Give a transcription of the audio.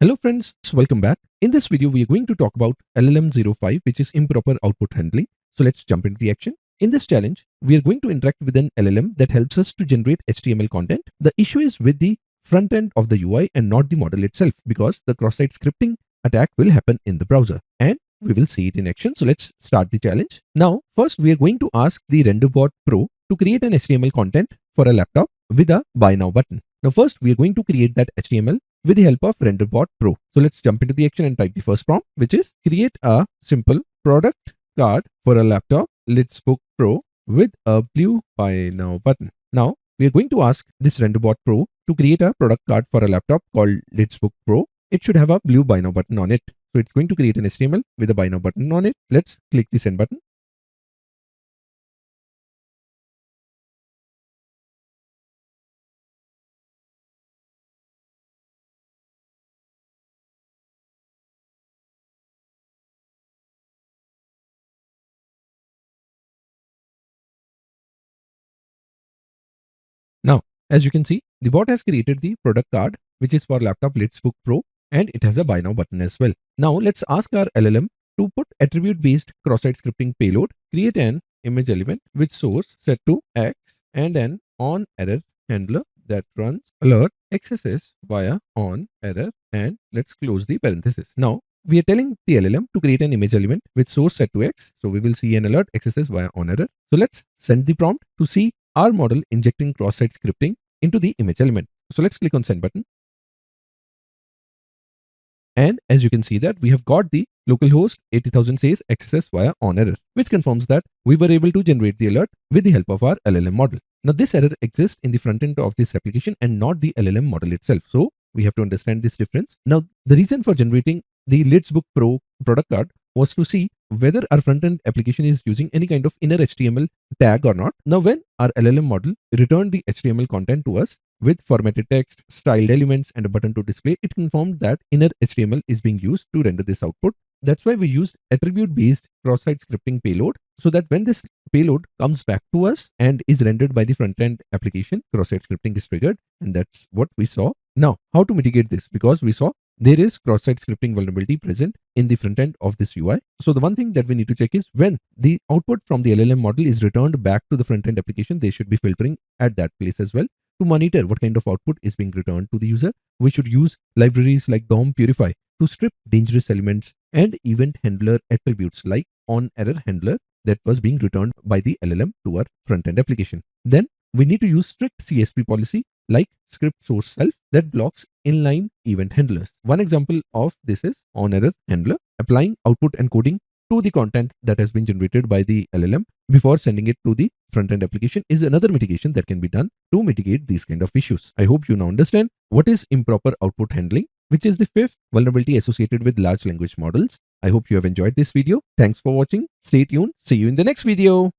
Hello friends, welcome back. In this video, we are going to talk about LLM05, which is Improper Output Handling. So let's jump into the action. In this challenge, we are going to interact with an LLM that helps us to generate HTML content. The issue is with the front end of the UI and not the model itself, because the cross-site scripting attack will happen in the browser and we will see it in action. So let's start the challenge. Now, first we are going to ask the RenderBot Pro to create an HTML content for a laptop with a Buy Now button. Now first we are going to create that HTML with the help of RenderBot Pro. So let's jump into the action and type the first prompt, which is create a simple product card for a laptop Lidsbook Pro with a blue Buy Now button. Now we are going to ask this RenderBot Pro to create a product card for a laptop called Lidsbook Pro. It should have a blue Buy Now button on it. So it's going to create an HTML with a Buy Now button on it. Let's click the send button. Now, as you can see, the bot has created the product card, which is for laptop Lidsbook Pro, and it has a buy now button as well. Now, let's ask our LLM to put attribute-based cross-site scripting payload, create an image element with source set to X and an on error handler that runs alert XSS via on error, and let's close the parenthesis. Now, we are telling the LLM to create an image element with source set to X. So we will see an alert XSS via on error. So let's send the prompt to see our model injecting cross-site scripting into the image element. So let's click on send button. And as you can see that we have got the localhost 80,000 says XSS via on error, which confirms that we were able to generate the alert with the help of our LLM model. Now this error exists in the front end of this application and not the LLM model itself. So we have to understand this difference. Now the reason for generating the Lidsbook Pro product card was to see whether our front-end application is using any kind of inner HTML tag or not. Now, when our LLM model returned the HTML content to us with formatted text, styled elements, and a button to display, it confirmed that inner HTML is being used to render this output. That's why we used attribute-based cross-site scripting payload, so that when this payload comes back to us and is rendered by the front-end application, cross-site scripting is triggered, and that's what we saw. Now, how to mitigate this? Because we saw there is cross-site scripting vulnerability present in the front end of this UI. So the one thing that we need to check is when the output from the LLM model is returned back to the front end application, they should be filtering at that place as well. To monitor what kind of output is being returned to the user, we should use libraries like DOM Purify to strip dangerous elements and event handler attributes like on error handler that was being returned by the LLM to our front end application. Then we need to use strict CSP policy like script source self that blocks inline event handlers. One example of this is on error handler. Applying output encoding to the content that has been generated by the LLM before sending it to the front-end application is another mitigation that can be done to mitigate these kind of issues. I hope you now understand what is improper output handling, which is the fifth vulnerability associated with large language models. I hope you have enjoyed this video. Thanks for watching. Stay tuned. See you in the next video.